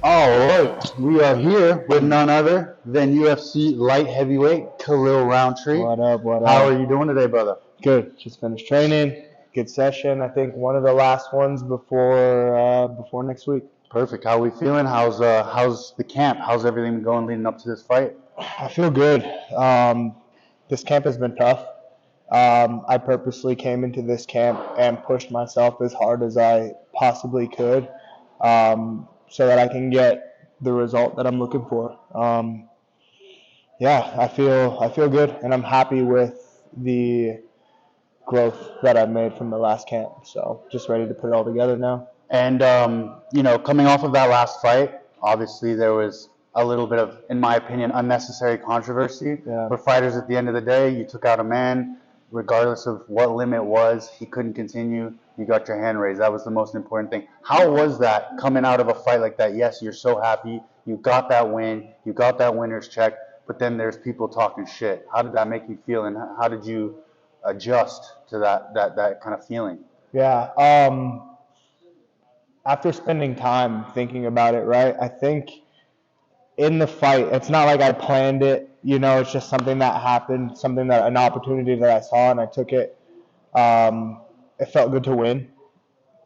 All right, we are here with none other than UFC light heavyweight Khalil Rountree. What up? What How up? are you doing today, brother? Good. Just finished training. Good session. I think one of the last ones before next week. Perfect. How are we feeling? How's the camp? How's everything going leading up to this fight? I feel good. This camp has been tough. I purposely came into this camp and pushed myself as hard as I possibly could, so that I can get the result that I'm looking for. Yeah, I feel good, and I'm happy with the growth that I've made from the last camp. So just ready to put it all together now. And coming off of that last fight, obviously there was a little bit of, in my opinion, unnecessary controversy. Yeah. For fighters, at the end of the day, you took out a man, regardless of what limit was, he couldn't continue. You got your hand raised. That was the most important thing. How was that coming out of a fight like that? Yes, you're so happy. You got that win. You got that winner's check. But then there's people talking shit. How did that make you feel, and how did you adjust to that kind of feeling? Yeah. After spending time thinking about it, right, I think in the fight, it's not like I planned it. It's just something that happened, an opportunity that I saw, and I took it. It felt good to win.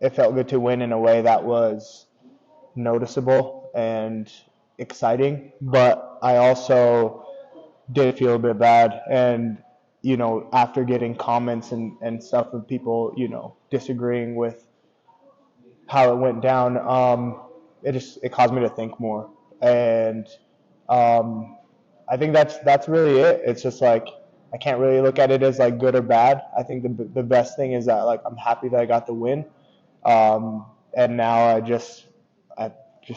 It felt good to win in a way that was noticeable and exciting, but I also did feel a bit bad. And, after getting comments and stuff of people, disagreeing with how it went down, it caused me to think more. And I think that's really it. It's just like I can't really look at it as like good or bad. I think the best thing is that like I'm happy that I got the win, and now I just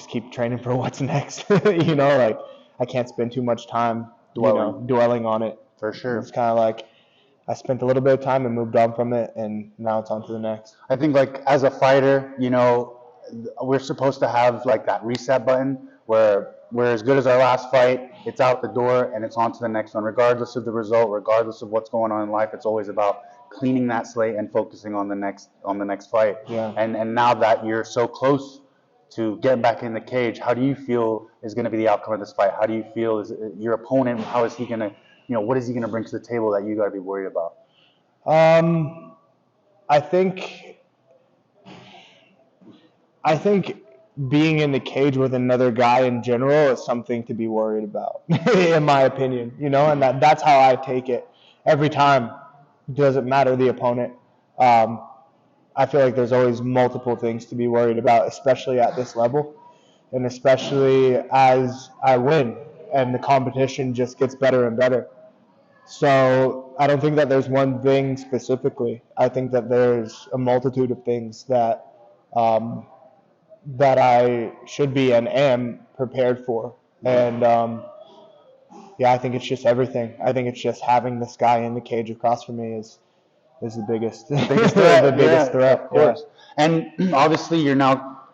keep training for what's next. Like I can't spend too much time dwelling on it. For sure. It's kind of like I spent a little bit of time and moved on from it, and now it's on to the next. I think like as a fighter, we're supposed to have like that reset button where we're as good as our last fight, it's out the door and it's on to the next one, regardless of the result, regardless of what's going on in life. It's always about cleaning that slate and focusing on the next fight. Yeah. And now that you're so close to getting back in the cage, how do you feel is going to be the outcome of this fight? How do you feel is your opponent? How is he going to, what is he going to bring to the table that you got to be worried about? I think being in the cage with another guy in general is something to be worried about, in my opinion. And that's how I take it every time. Doesn't matter the opponent. I feel like there's always multiple things to be worried about, especially at this level, and especially as I win and the competition just gets better and better. So I don't think that there's one thing specifically. I think that there's a multitude of things that I should be and am prepared for. And I think it's just everything. I think it's just having this guy in the cage across from me is the biggest threat. The biggest threat. Of course. Yeah. And obviously you're now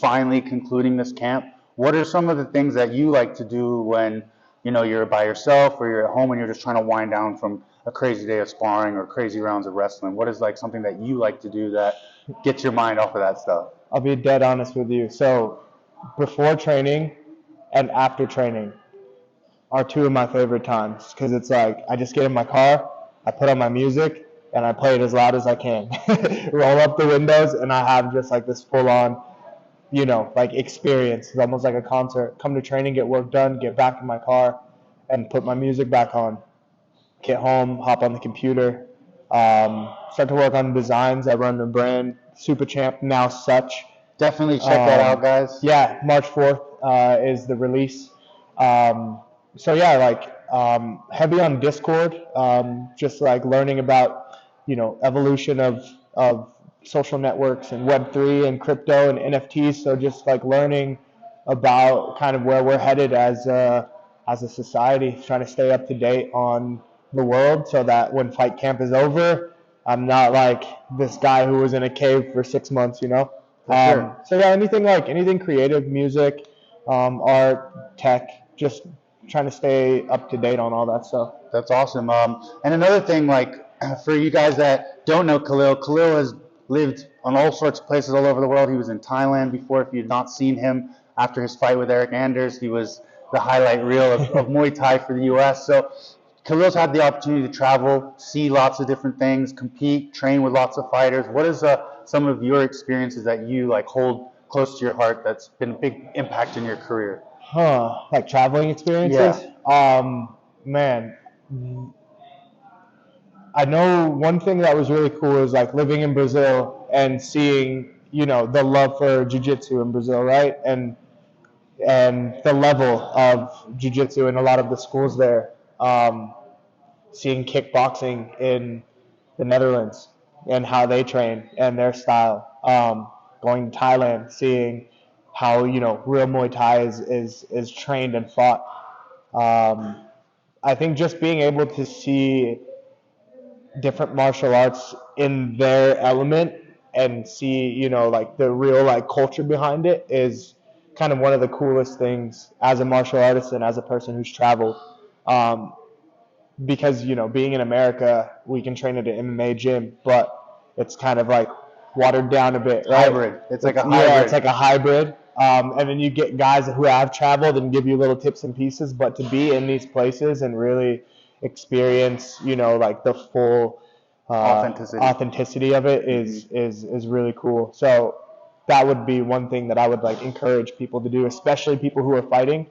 finally concluding this camp. What are some of the things that you like to do when you're by yourself or you're at home and you're just trying to wind down from a crazy day of sparring or crazy rounds of wrestling? What is like something that you like to do that gets your mind off of that stuff? I'll be dead honest with you. So before training and after training are two of my favorite times, because it's like I just get in my car, I put on my music, and I play it as loud as I can. Roll up the windows, and I have just like this full-on, like experience. It's almost like a concert. Come to training, get work done, get back in my car, and put my music back on. Get home, hop on the computer, start to work on designs. I run the brand Super Champ, now Such. Definitely check that out, guys. Yeah, March 4th is the release. Heavy on Discord, just like learning about evolution of social networks and Web3 and crypto and NFTs. So just like learning about kind of where we're headed as a society, trying to stay up to date on the world so that when fight camp is over, I'm not like this guy who was in a cave for 6 months, Sure. So yeah, anything creative, music, art, tech, just trying to stay up to date on all that stuff. That's awesome. And another thing, like for you guys that don't know Khalil has lived on all sorts of places all over the world. He was in Thailand before. If you've not seen him, after his fight with Eric Anders, he was the highlight reel of Muay Thai for the U.S. So Khalil's had the opportunity to travel, see lots of different things, compete, train with lots of fighters. What is some of your experiences that you like hold close to your heart that's been a big impact in your career? Like traveling experiences? Yeah. Man, I know one thing that was really cool is like living in Brazil and seeing, the love for jiu-jitsu in Brazil, right? And the level of jiu-jitsu in a lot of the schools there. Seeing kickboxing in the Netherlands and how they train and their style. Going to Thailand, seeing how real Muay Thai is trained and fought. I think just being able to see different martial arts in their element and see like the real like culture behind it is kind of one of the coolest things as a martial artist and as a person who's traveled. Because being in America, we can train at an MMA gym, but it's kind of like watered down a bit, right? Hybrid. It's like a hybrid. Yeah, it's like a hybrid. And then you get guys who have traveled and give you little tips and pieces, but to be in these places and really experience, like the full authenticity of it is really cool. So that would be one thing that I would like encourage people to do, especially people who are fighting.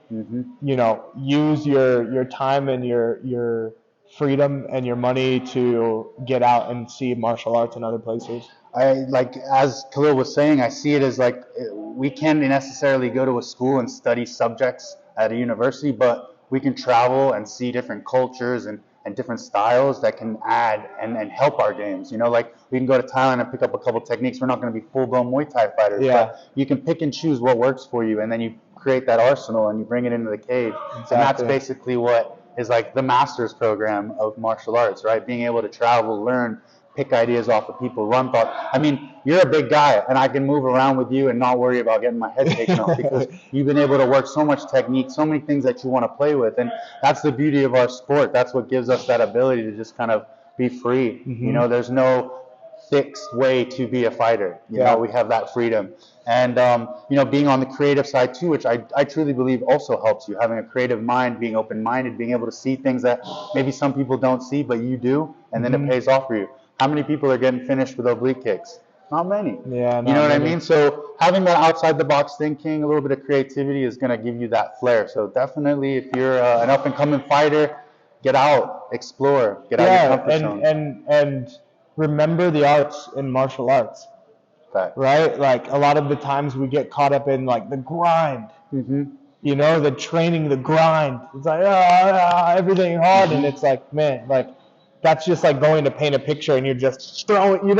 Use your time and your freedom and your money to get out and see martial arts in other places. As Khalil was saying, I see it as like we can't necessarily go to a school and study subjects at a university, but we can travel and see different cultures and different styles that can add and help our games. Like we can go to Thailand and pick up a couple techniques. We're not going to be full-blown Muay Thai fighters, but you can pick and choose what works for you, and then you create that arsenal and you bring it into the cage. Exactly. And that's basically what is like the master's program of martial arts, right? Being able to travel, learn, pick ideas off of people, run thought. I mean, you're a big guy, and I can move around with you and not worry about getting my head taken off because you've been able to work so much technique, so many things that you want to play with. And that's the beauty of our sport. That's what gives us that ability to just kind of be free. There's no fixed way to be a fighter. You know, we have that freedom. And, being on the creative side too, which I truly believe also helps you, having a creative mind, being open-minded, being able to see things that maybe some people don't see, but you do, and then it pays off for you. How many people are getting finished with oblique kicks? Not many. Yeah, you know what I mean? So having that outside the box thinking, a little bit of creativity is going to give you that flair. So definitely, if you're an up and coming fighter, get out, explore, get out of your comfort zone. And remember the arts in martial arts. Fact. Right? Like a lot of the times we get caught up in like the grind. The training, the grind. It's like everything hard, and it's like, man, like. That's just like going to paint a picture and you're just throwing,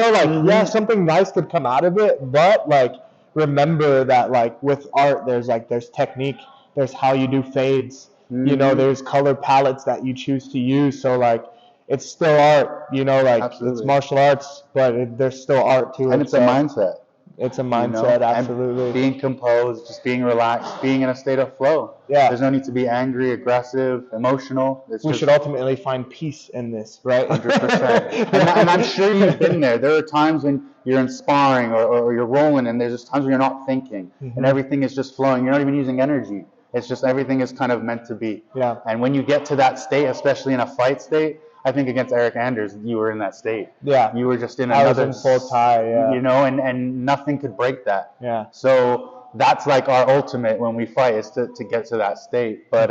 something nice could come out of it, but like remember that like with art there's technique, there's how you do fades, there's color palettes that you choose to use, so like it's still art, Absolutely. It's martial arts, but there's still art to it. And it's a mindset. It's a mindset, absolutely. And being composed, just being relaxed, being in a state of flow. Yeah. There's no need to be angry, aggressive, emotional. We should ultimately find peace in this, right? 100%. And I'm sure you've been there. There are times when you're in sparring or you're rolling, and there's just times when you're not thinking, and everything is just flowing. You're not even using energy. It's just everything is kind of meant to be. Yeah. And when you get to that state, especially in a fight state, I think against Eric Anders, you were in that state. Yeah. You were just in another. I was in full Thai, and nothing could break that. Yeah. So that's like our ultimate when we fight is to get to that state. But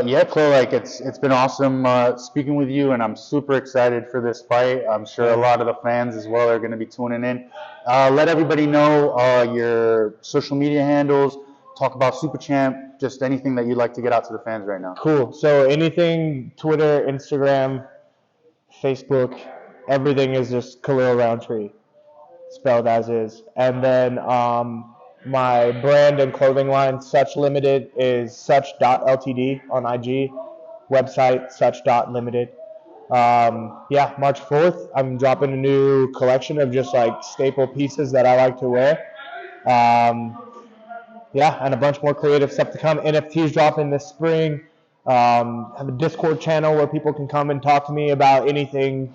yeah, Chloe, like it's been awesome speaking with you, and I'm super excited for this fight. I'm sure a lot of the fans as well are going to be tuning in. Let everybody know your social media handles. Talk about Super Champ, just anything that you'd like to get out to the fans right now. Cool. So anything, Twitter, Instagram, Facebook, everything is just Khalil Rountree, spelled as is. And then my brand and clothing line, Such Limited, is such.ltd on IG, website such.limited. March 4th, I'm dropping a new collection of just like staple pieces that I like to wear. And a bunch more creative stuff to come. NFTs dropping this spring. Have a Discord channel where people can come and talk to me about anything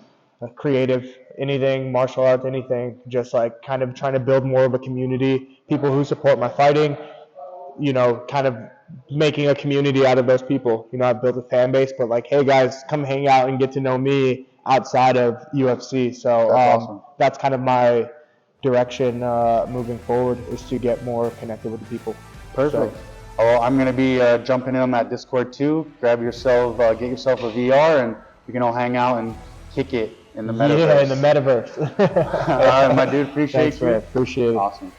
creative, anything martial arts, anything. Just like kind of trying to build more of a community. People who support my fighting. you know, kind of making a community out of those people. You know, I've built a fan base, but like, hey guys, come hang out and get to know me outside of UFC. So That's awesome. that's kind of my direction moving forward, is to get more connected with the people. Perfect. So, Well, I'm gonna be jumping in on that Discord too. Grab yourself, get yourself a VR, and we can all hang out and kick it in the metaverse. yeah, in the metaverse. All right, my dude. Appreciate Thanks, you. man. Appreciate it. Awesome.